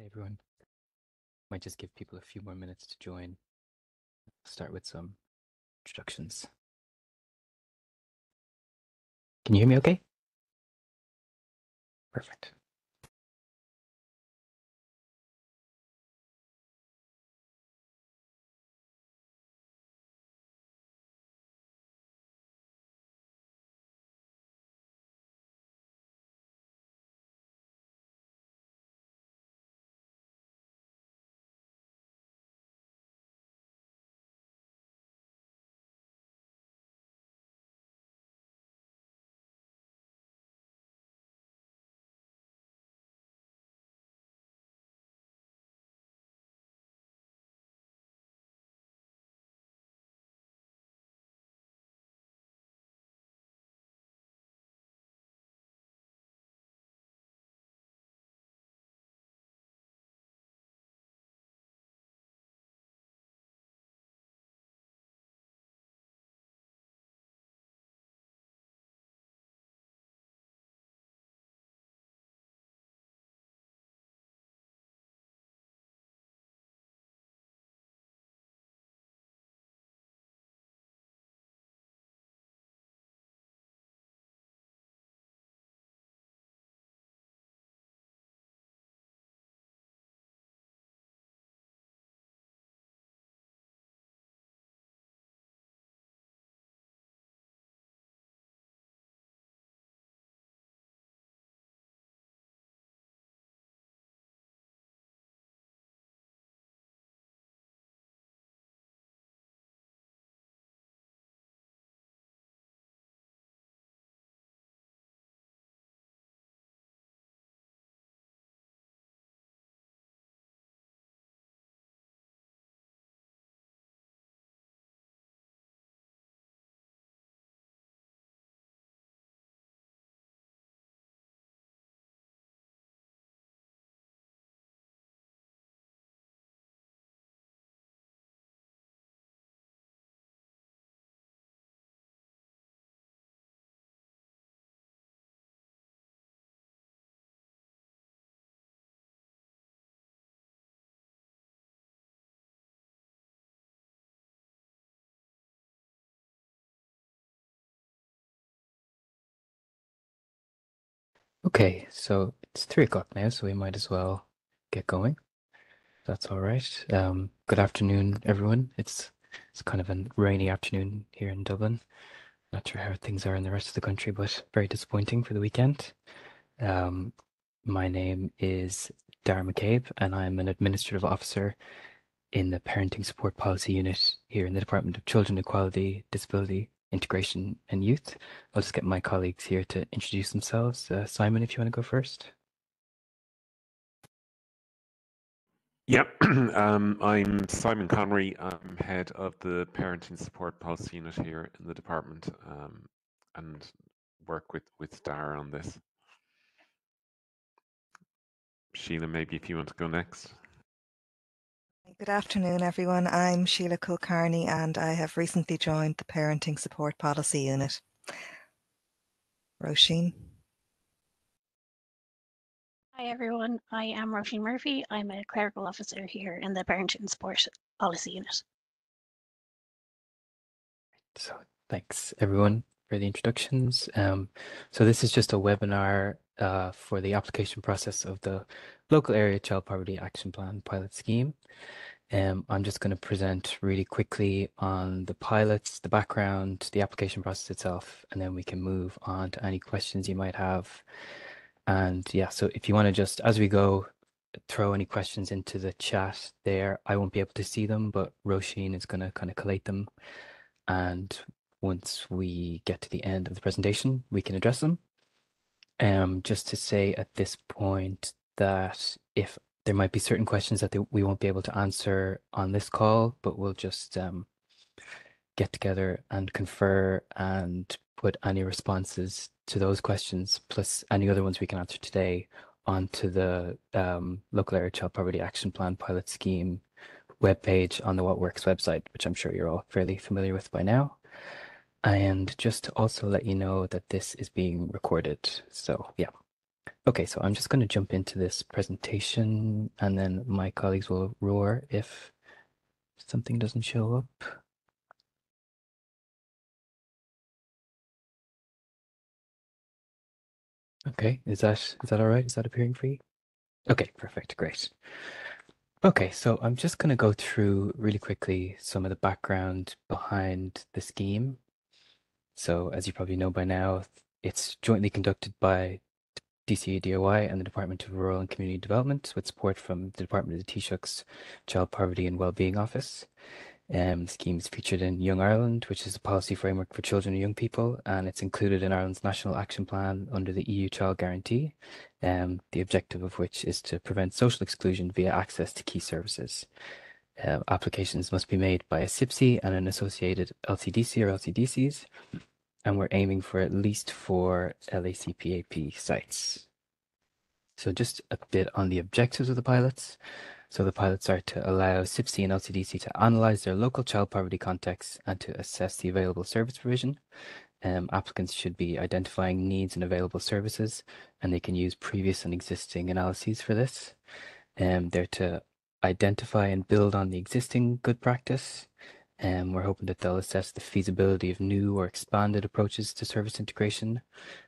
Hi everyone. Might just give people a few more minutes to join. Start with some introductions. Can you hear me okay? Perfect. Okay, so it's 3 o'clock now, so we might as well get going. That's all right. Good afternoon, everyone. It's kind of a rainy afternoon here in Dublin. Not sure how things are in the rest of the country, but very disappointing for the weekend. Um, my name is Dara McCabe, and I'm an administrative officer in the Parenting Support Policy Unit here in the Department of Children, Equality, Disability, Integration and Youth. I'll just get my colleagues here to introduce themselves. Simon, if you want to go first. Yep, I'm Simon Connery. I'm head of the Parenting Support Policy Unit here in the department, and work with Dara on this. Sheila, maybe if you want to go next. Good afternoon, everyone. I'm Sheila Kulkarni, and I have recently joined the Parenting Support Policy Unit. Roisin. Hi everyone, I am Roisin Murphy. I'm a clerical officer here in the Parenting Support Policy Unit. So thanks everyone for the introductions. So this is just a webinar for the application process of the Local Area Child Poverty Action Plan pilot scheme. I'm just going to present really quickly on the pilots, the background, the application process itself, and then we can move on to any questions you might have. And yeah, so if you want to just, as we go, throw any questions into the chat there. I won't be able to see them, but Roisin is going to kind of collate them. And once we get to the end of the presentation, we can address them. Just to say at this point that if there might be certain questions that we won't be able to answer on this call, but we'll just get together and confer and put any responses to those questions, plus any other ones we can answer today, onto the Local Area Child Poverty Action Plan pilot scheme webpage on the What Works website, which I'm sure you're all fairly familiar with by now. And just to also let you know that this is being recorded. So yeah. Okay, so I'm just going to jump into this presentation and then my colleagues will roar if something doesn't show up. Okay, is that all right? Is that appearing for you? Okay, perfect, great. Okay, so I'm just going to go through really quickly some of the background behind the scheme. So as you probably know by now, it's jointly conducted by DCEDIY and the Department of Rural and Community Development with support from the Department of the Taoiseach's Child Poverty and Wellbeing Office. The scheme is featured in Young Ireland, which is a policy framework for children and young people, and it's included in Ireland's National Action Plan under the EU Child Guarantee, the objective of which is to prevent social exclusion via access to key services. Applications must be made by a SIPC and an associated LCDC or LCDCs, and we're aiming for at least 4 LACPAP sites. So just a bit on the objectives of the pilots. So the pilots are to allow SIPC and LCDC to analyse their local child poverty context and to assess the available service provision. Applicants should be identifying needs and available services, and they can use previous and existing analyses for this. They're to identify and build on the existing good practice. We're hoping that they'll assess the feasibility of new or expanded approaches to service integration,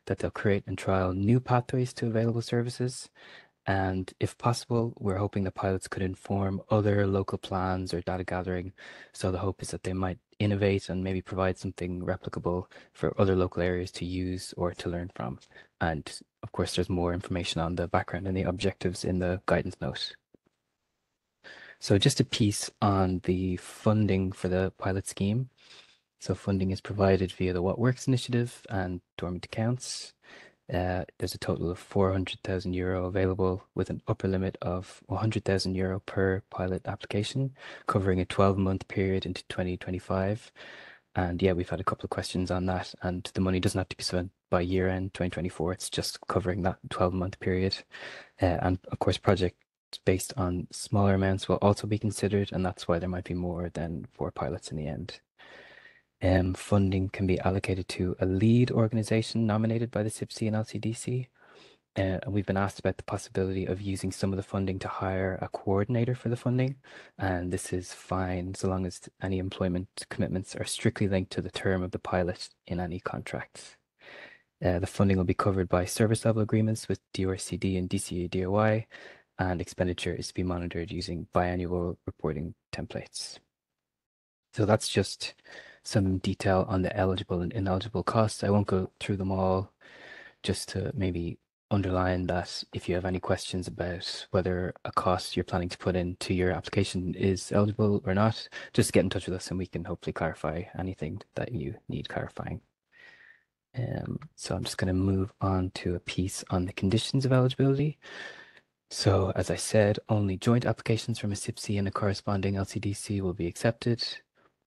that they'll create and trial new pathways to available services, and if possible, we're hoping the pilots could inform other local plans or data gathering. So the hope is that they might innovate and maybe provide something replicable for other local areas to use or to learn from. And of course, there's more information on the background and the objectives in the guidance note. So just a piece on the funding for the pilot scheme. So funding is provided via the What Works initiative and dormant accounts. There's a total of €400,000 available with an upper limit of €100,000 per pilot application, covering a 12-month period into 2025. And yeah, we've had a couple of questions on that, and the money doesn't have to be spent by year end 2024. It's just covering that 12-month period. And of course, projects based on smaller amounts will also be considered, and that's why there might be more than 4 pilots in the end. Funding can be allocated to a lead organization nominated by the SIPC and LCDC. And we've been asked about the possibility of using some of the funding to hire a coordinator for the funding. And this is fine so long as any employment commitments are strictly linked to the term of the pilot in any contracts. The funding will be covered by service level agreements with DRCD and DCEDIY, and expenditure is to be monitored using biannual reporting templates. So that's just some detail on the eligible and ineligible costs. I won't go through them all, just to maybe underline that if you have any questions about whether a cost you're planning to put into your application is eligible or not, just get in touch with us and we can hopefully clarify anything that you need clarifying. So I'm just going to move on to a piece on the conditions of eligibility. So as I said, only joint applications from a SIPC and a corresponding LCDC will be accepted.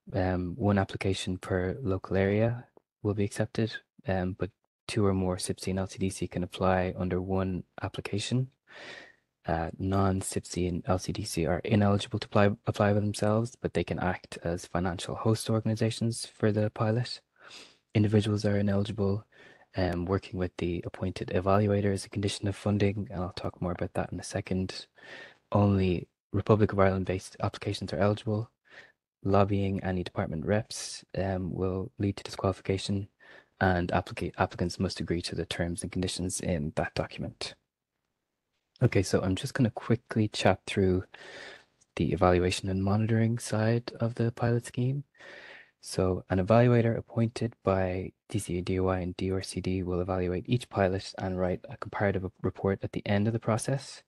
1 application per local area will be accepted, but 2 or more SIPC and LCDC can apply under 1 application. Non-SIPC and LCDC are ineligible to apply by themselves, but they can act as financial host organizations for the pilot. Individuals are ineligible. Working with the appointed evaluator is a condition of funding, and I'll talk more about that in a second. Only Republic of Ireland-based applications are eligible. Lobbying any department reps will lead to disqualification, and applicants must agree to the terms and conditions in that document. Okay, so I'm just going to quickly chat through the evaluation and monitoring side of the pilot scheme. So an evaluator appointed by DCEDIY and DRCD will evaluate each pilot and write a comparative report at the end of the process.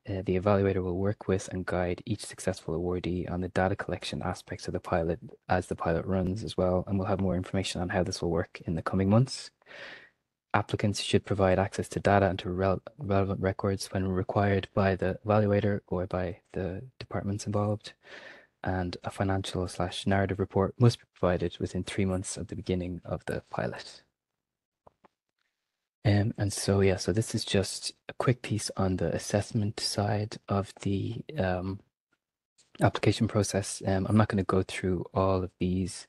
The evaluator will work with and guide each successful awardee on the data collection aspects of the pilot as the pilot runs as well, and we'll have more information on how this will work in the coming months. Applicants should provide access to data and to relevant records when required by the evaluator or by the departments involved. And a financial/narrative report must be provided within 3 months of the beginning of the pilot. And so, yeah, so this is just a quick piece on the assessment side of the application process. I'm not going to go through all of these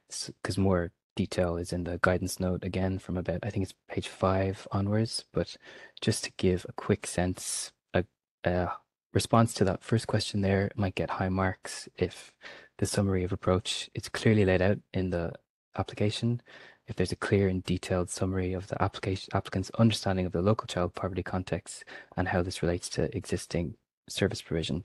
because more detail is in the guidance note again from about, I think it's page 5 onwards, but just to give a quick sense, a response to that first question there might get high marks if the summary of approach is clearly laid out in the application, if there's a clear and detailed summary of the applicant's understanding of the local child poverty context and how this relates to existing service provision.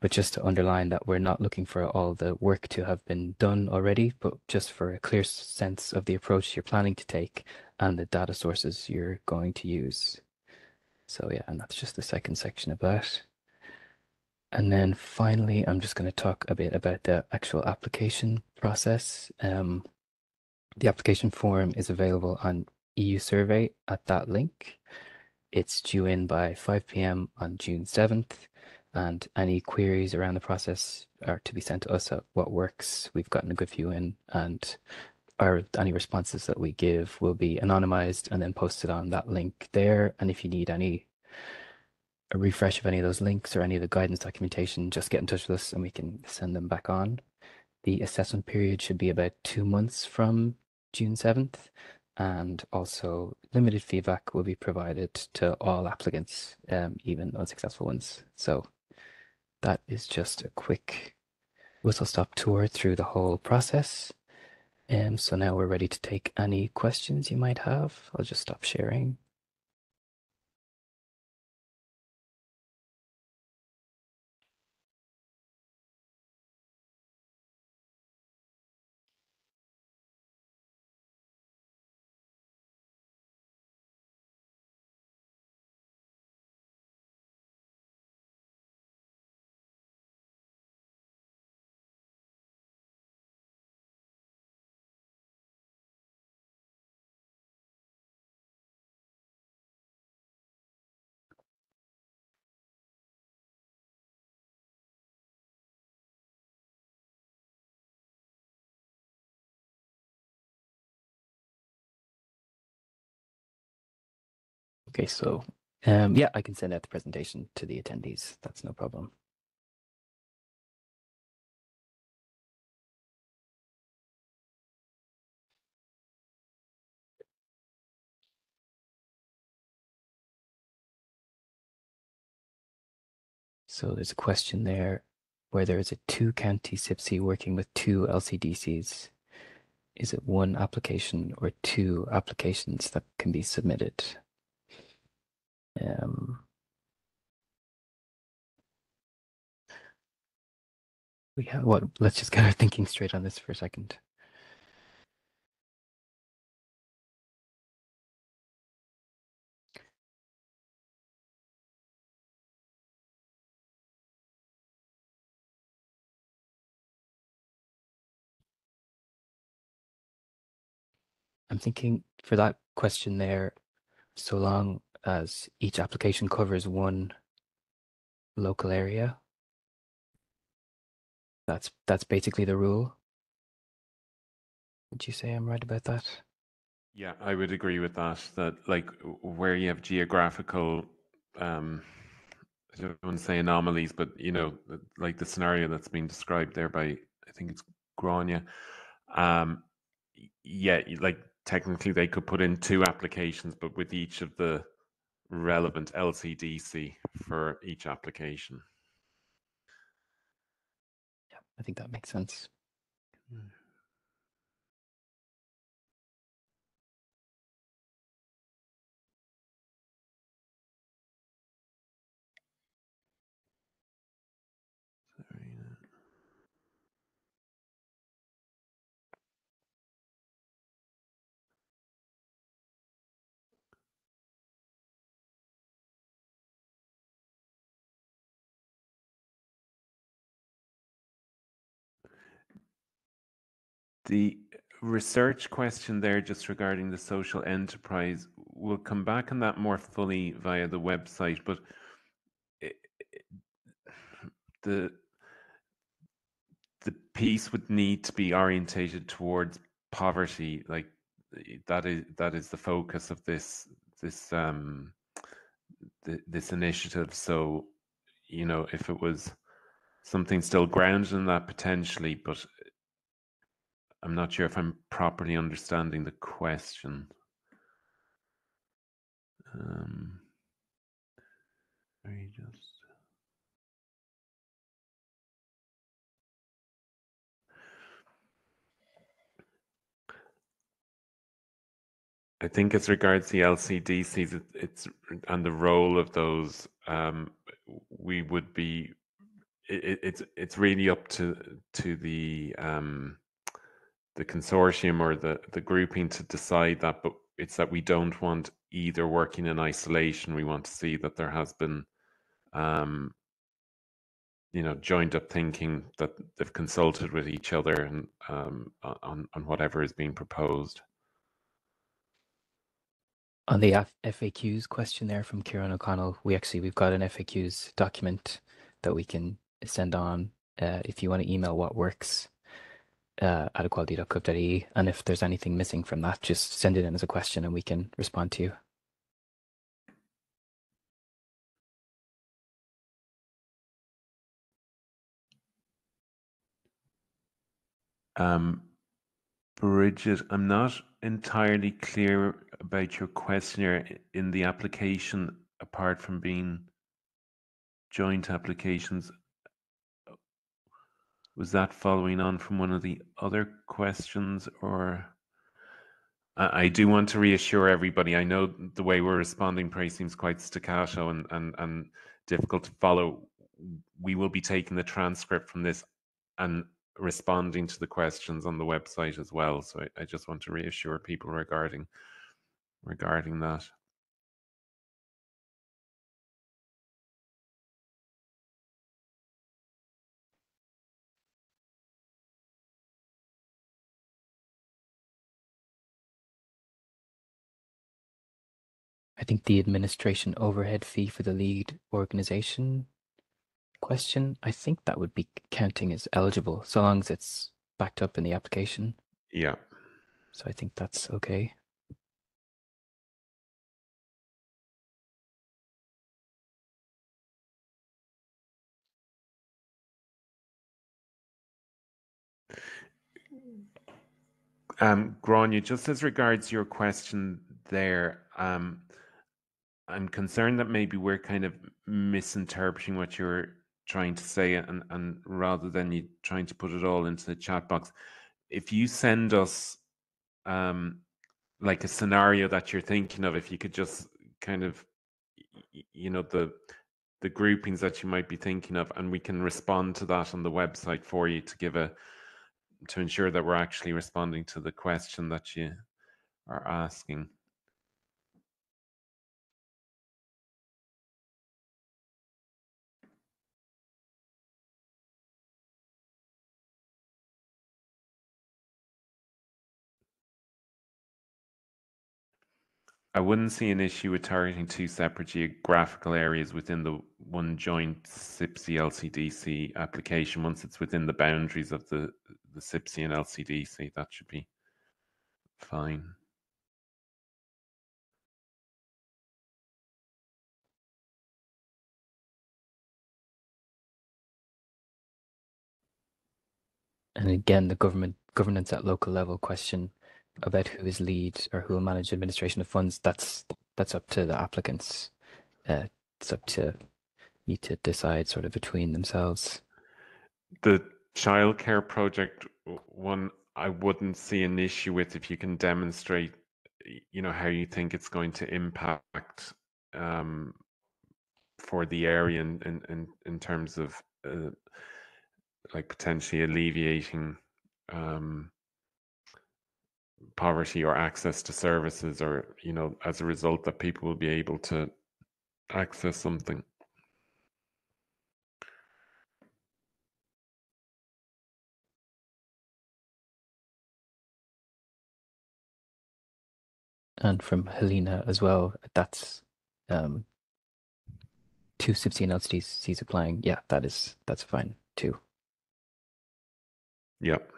But just to underline that we're not looking for all the work to have been done already, but just for a clear sense of the approach you're planning to take and the data sources you're going to use. So yeah, and that's just the second section of that. And then finally, I'm just going to talk a bit about the actual application process. The application form is available on EU Survey at that link. It's due in by 5 p.m. on June 7th, and any queries around the process are to be sent to us at What Works. We've gotten a good few in, and any responses that we give will be anonymized and then posted on that link there. And if you need a refresh of any of those links or any of the guidance documentation, just get in touch with us and we can send them back on. The assessment period should be about 2 months from June 7th, and also limited feedback will be provided to all applicants, even unsuccessful ones. So that is just a quick whistle-stop tour through the whole process. So now we're ready to take any questions you might have. I'll just stop sharing. Okay, so yeah, I can send out the presentation to the attendees. That's no problem. So there's a question there where there is a 2-county SIPC working with 2 LCDCs. Is it 1 application or 2 applications that can be submitted? Let's just get our thinking straight on this for a second. I'm thinking for that question there, so long as each application covers 1 local area, that's basically the rule. Would you say I'm right about that? Yeah, I would agree with that. That like where you have geographical, I don't want to say anomalies, but you know, like the scenario that's been described there by, I think it's Grania. Yeah, like technically they could put in 2 applications, but with each of the relevant LCDC for each application. Yeah, I think that makes sense. The research question there, just regarding the social enterprise, we'll come back on that more fully via the website, but the piece would need to be orientated towards poverty. Like that is the focus of this initiative. So, you know, if it was something still grounded in that potentially, but I'm not sure if I'm properly understanding the question. I think as regards the LCDCs, it's and the role of those, we would be. It's really up to the consortium or the grouping to decide that, but it's that we don't want either working in isolation. We want to see that there has been, joined up thinking, that they've consulted with each other and on whatever is being proposed. On the FAQs question there from Kieran O'Connell, we've got an FAQs document that we can send on if you want to email what works at equality.gov.ie, and if there's anything missing from that, just send it in as a question and we can respond to you. Bridget, I'm not entirely clear about your questionnaire in the application, apart from being joint applications. Was that following on from one of the other questions, or? I do want to reassure everybody. I know the way we're responding probably seems quite staccato and difficult to follow. We will be taking the transcript from this and responding to the questions on the website as well. So I just want to reassure people regarding that. I think the administration overhead fee for the lead organization question, I think that would be counting as eligible, so long as it's backed up in the application. Yeah. So I think that's okay. Grania, just as regards your question there, I'm concerned that maybe we're kind of misinterpreting what you're trying to say, and rather than you trying to put it all into the chat box, if you send us like a scenario that you're thinking of, if you could just kind of, the groupings that you might be thinking of, and we can respond to that on the website for you to ensure that we're actually responding to the question that you are asking. I wouldn't see an issue with targeting two separate geographical areas within the one joint CIPSI LCDC application. Once it's within the boundaries of the CIPSI and LCDC, that should be fine. And again, the governance at local level question about who is lead or who will manage administration of funds, that's up to the applicants. It's up to you to decide sort of between themselves. The childcare project one, I wouldn't see an issue with if you can demonstrate, how you think it's going to impact for the area in terms of like potentially alleviating poverty or access to services, or as a result that people will be able to access something. And from Helena as well, that's two CIPSI and LCDCs applying. Yeah, that's fine too. Yep.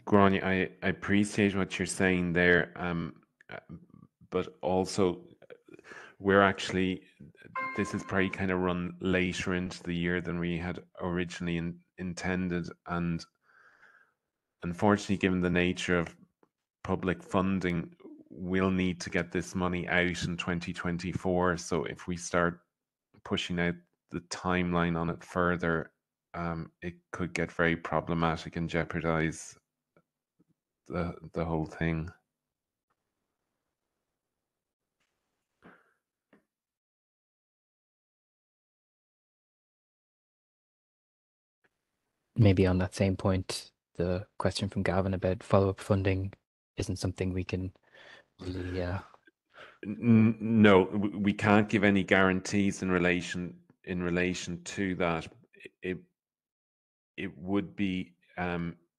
Grania, I appreciate what you're saying there, but also we're actually, this is probably kind of run later into the year than we had originally intended, and unfortunately, given the nature of public funding, we'll need to get this money out in 2024. So if we start pushing out the timeline on it further, it could get very problematic and jeopardize the whole thing. Maybe on that same point, the question from Gavin about follow-up funding isn't something we can really. No, we can't give any guarantees in relation to that. It would be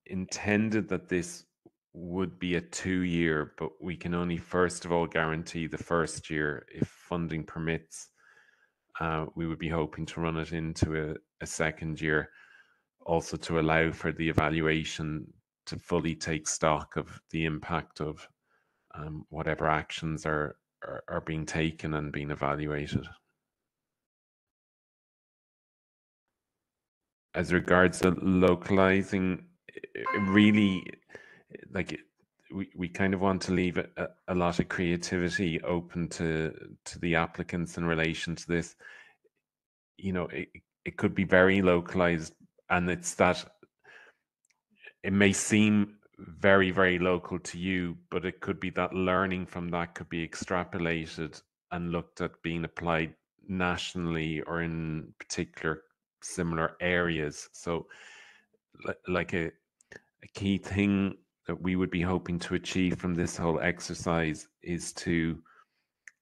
intended that this would be a 2-year, but we can only first of all guarantee the first year. If funding permits, we would be hoping to run it into a second year, also to allow for the evaluation to fully take stock of the impact of whatever actions are being taken and being evaluated. As regards to localizing, really, like, we kind of want to leave a lot of creativity open to the applicants in relation to this. You know, it could be very localized, and it's that it may seem very, very local to you, but it could be that learning from that could be extrapolated and looked at being applied nationally or in particular similar areas. So like a key thing that we would be hoping to achieve from this whole exercise is to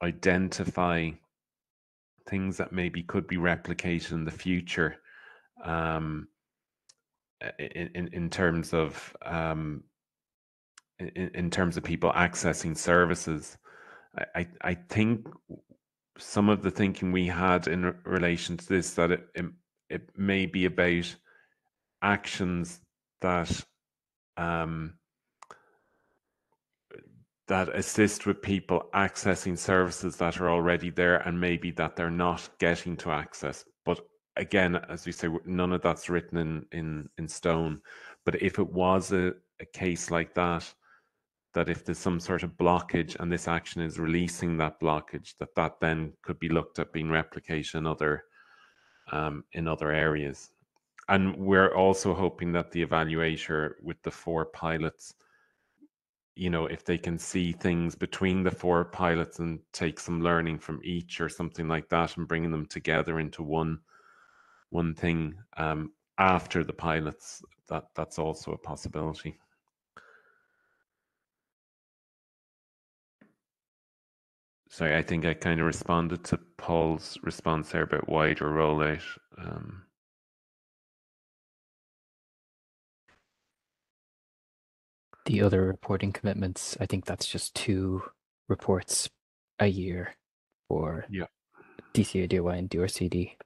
identify things that maybe could be replicated in the future, in terms of in terms of people accessing services. I think some of the thinking we had in relation to this, that it may be about actions that that assist with people accessing services that are already there and maybe that they're not getting to access. But again, as we say, none of that's written in stone. But if it was a case like that, that if there's some sort of blockage and this action is releasing that blockage, that then could be looked at being replicated in other areas. And we're also hoping that the evaluator with the 4 pilots, you know, if they can see things between the 4 pilots and take some learning from each or something like that and bringing them together into one thing after the pilots, that's also a possibility. Sorry, I think I kind of responded to Paul's response there about wider rollout. The other reporting commitments, I think that's just 2 reports a year for DCEDIY and DRCD.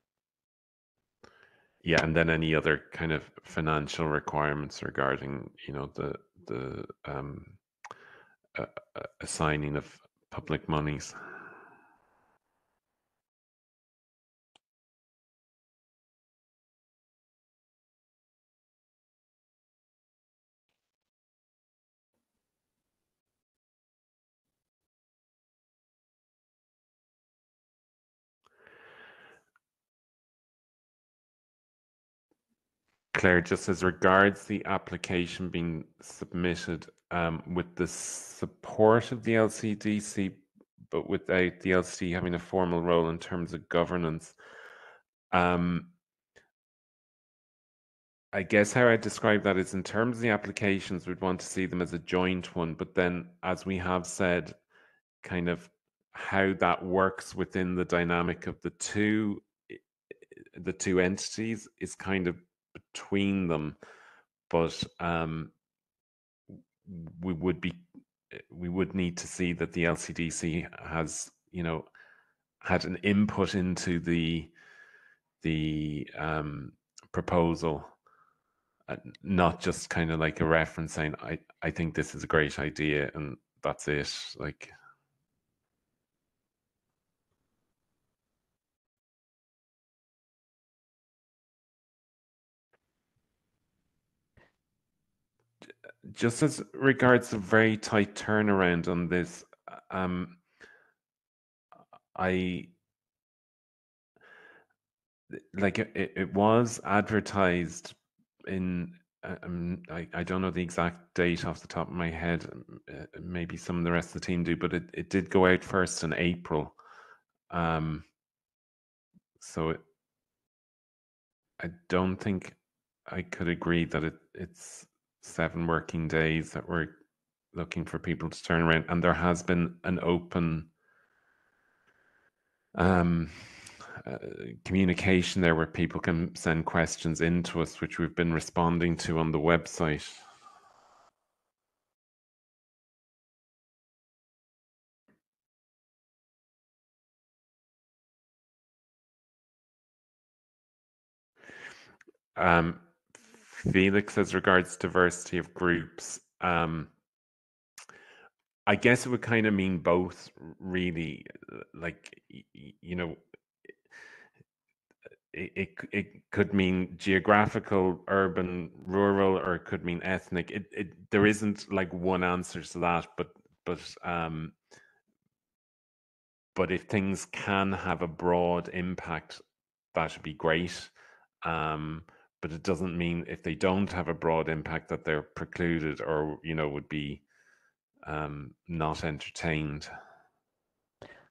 Yeah, and then any other kind of financial requirements regarding, you know, the assigning of public monies. Claire, just as regards the application being submitted with the support of the LCDC, but without the LCD having a formal role in terms of governance, I guess how I describe that is, in terms of the applications, we'd want to see them as a joint one, but then, as we have said, kind of how that works within the dynamic of the two entities is kind of between them, but we would need to see that the LCDC has, you know, had an input into the proposal, not just kind of like a reference saying, I think this is a great idea and that's it. Like, just as regards a very tight turnaround on this, I like it was advertised in I don't know the exact date off the top of my head. Maybe some of the rest of the team do, but it did go out first in April. So I don't think I could agree that it's 7 working days that we're looking for people to turn around, and there has been an open communication there where people can send questions in to us, which we've been responding to on the website. Felix, as regards diversity of groups, I guess it would kind of mean both, really. Like, you know, it could mean geographical, urban, rural, or it could mean ethnic. There isn't like one answer to that, but if things can have a broad impact, that would be great. But it doesn't mean if they don't have a broad impact that they're precluded or, you know, would be not entertained.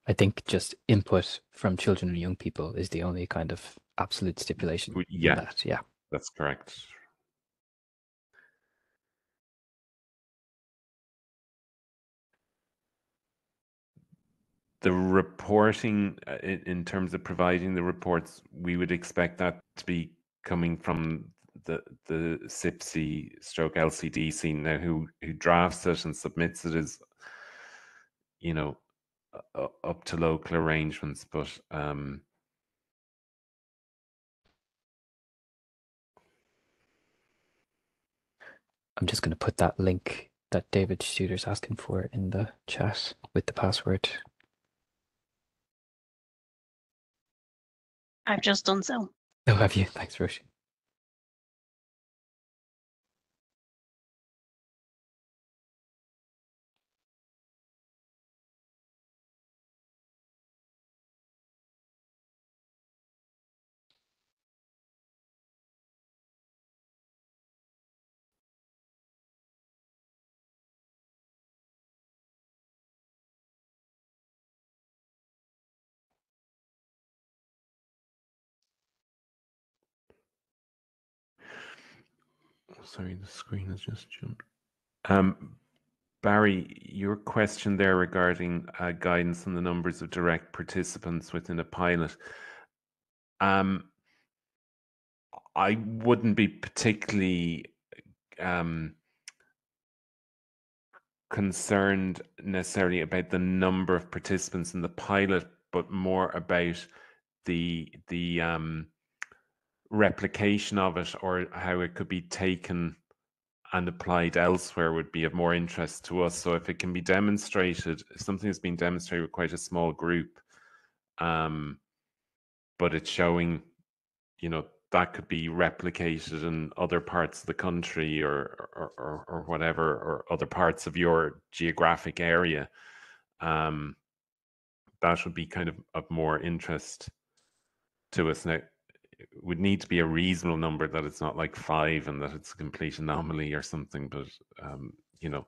I think just input from children and young people is the only kind of absolute stipulation Yeah, in that. Yeah, that's correct. The reporting, in terms of providing the reports, we would expect that to be coming from the CIPC stroke LCDC. Now, who drafts it and submits it is, you know, up to local arrangements, but I'm just going to put that link that David Studer's asking for in the chat with the password. I've just done so. Oh, have you? Thanks, Roisin. sorry, the screen has just jumped. Barry, your question there regarding guidance on the numbers of direct participants within a pilot. I wouldn't be particularly concerned necessarily about the number of participants in the pilot, but more about the replication of it or how it could be taken and applied elsewhere would be of more interest to us. So if it can be demonstrated, something has been demonstrated with quite a small group, but it's showing, you know, that could be replicated in other parts of the country or whatever, or other parts of your geographic area, that would be kind of more interest to us. Now, it would need to be a reasonable number, that it's not like 5 and that it's a complete anomaly or something, but you know.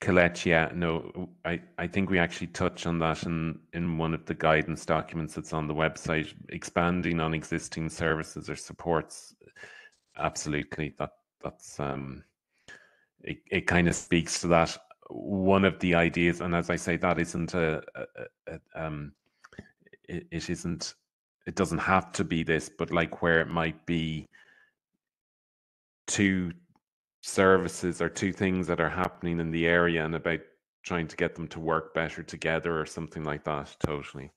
Colette, yeah, no, I think we actually touch on that in one of the guidance documents that's on the website. Expanding on existing services or supports, absolutely. That's it kind of speaks to that. One of the ideas, and as I say, that isn't it isn't, it doesn't have to be this, but like where it might be 2 services or 2 things that are happening in the area and about trying to get them to work better together or something like that. Totally.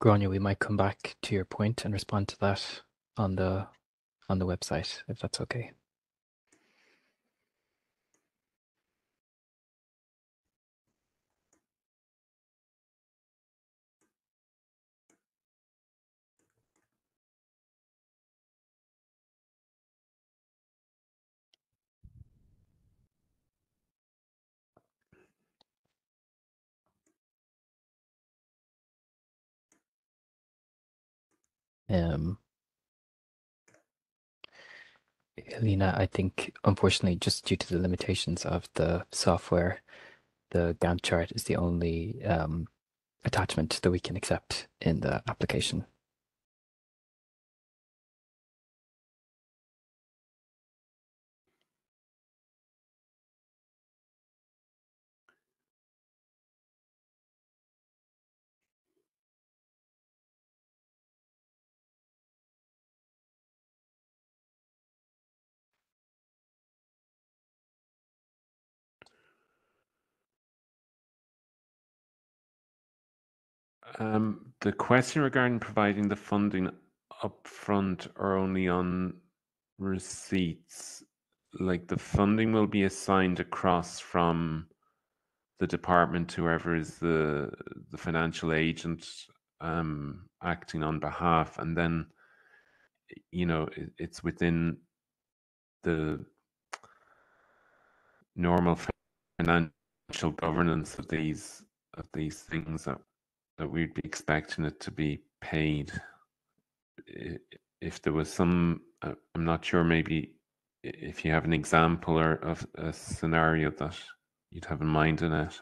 Grania, we might come back to your point and respond to that on the website, if that's okay. Helena, I think, unfortunately, just due to the limitations of the software, the Gantt chart is the only attachment that we can accept in the application. The question regarding providing the funding upfront or only on receipts, like the funding will be assigned across from the department to whoever is the financial agent acting on behalf, and then it's within the normal financial governance of these things that we'd be expecting it to be paid. If there was some, I'm not sure, maybe if you have an example or of a scenario that you'd have in mind in it.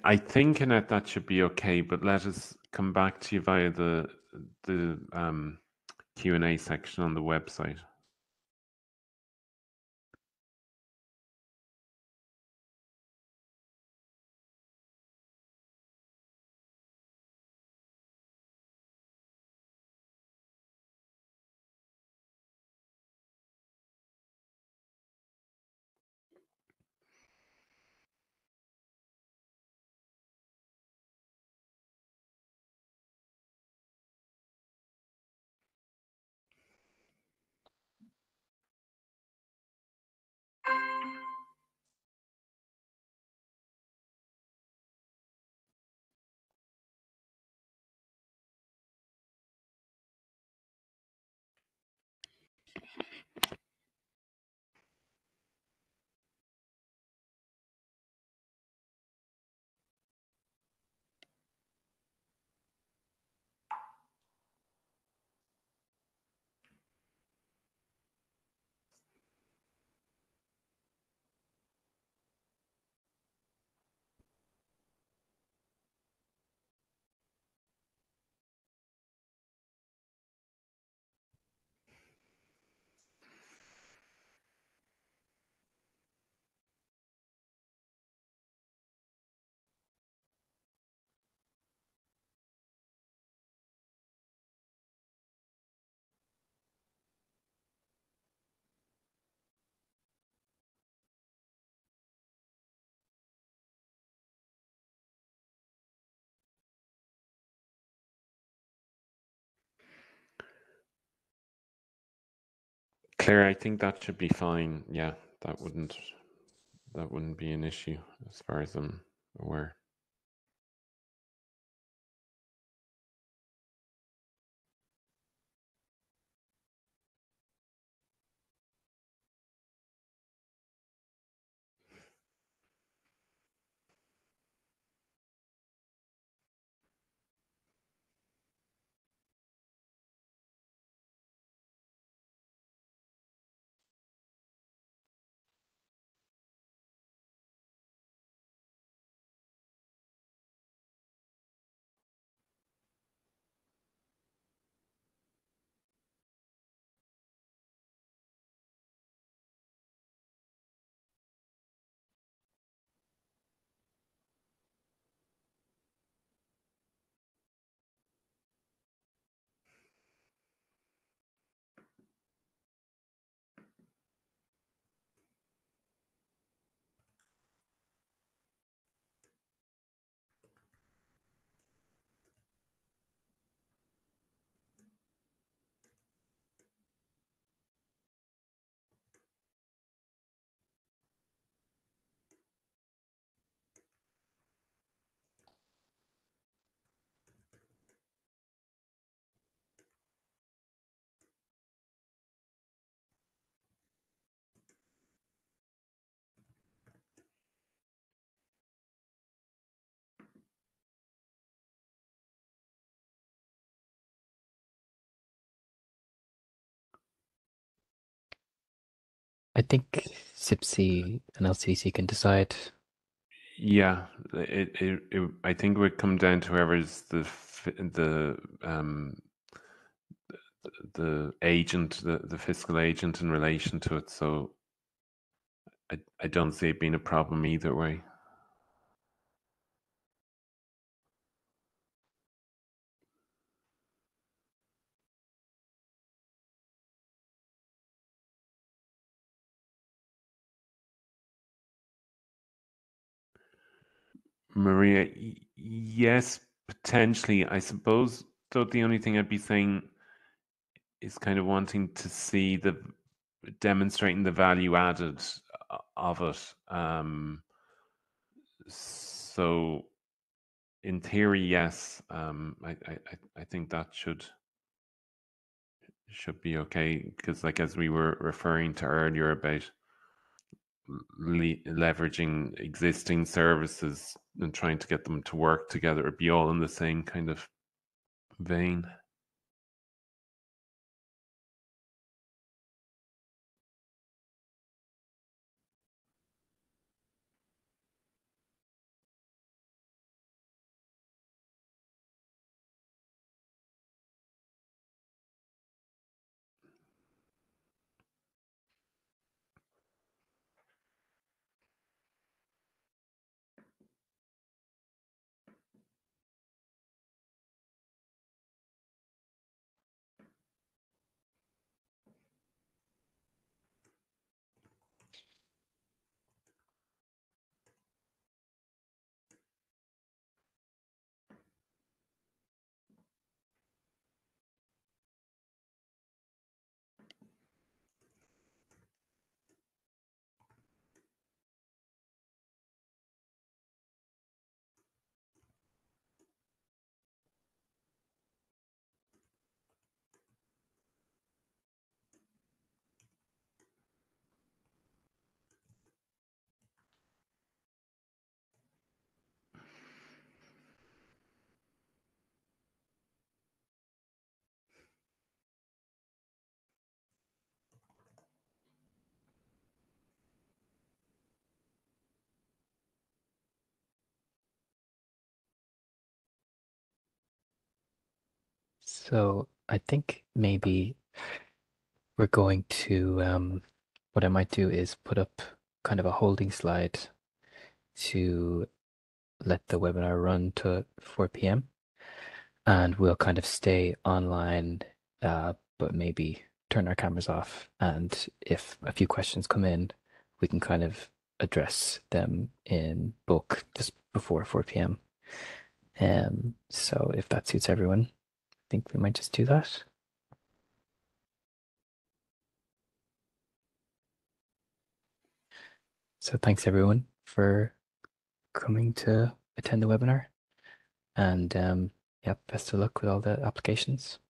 I think, Annette, that should be okay, but let us come back to you via the Q&A section on the website. Claire, I think that should be fine. Yeah, that wouldn't be an issue as far as I'm aware. I think SIPC and LCC can decide. Yeah, I think it would come down to whoever's the agent, the fiscal agent in relation to it. So I don't see it being a problem either way. Maria, yes, potentially. I suppose, though, the only thing I'd be saying is kind of wanting to see demonstrating the value added of it. So in theory, yes, I think that should be okay, because like as we were referring to earlier about leveraging existing services and trying to get them to work together, it'd be all in the same kind of vein. So I think maybe we're going to, what I might do is put up kind of a holding slide to let the webinar run to 4 p.m. and we'll kind of stay online, but maybe turn our cameras off. And if a few questions come in, we can kind of address them in bulk just before 4 p.m. So if that suits everyone, I think we might just do that. So thanks everyone for coming to attend the webinar, and yeah, best of luck with all the applications.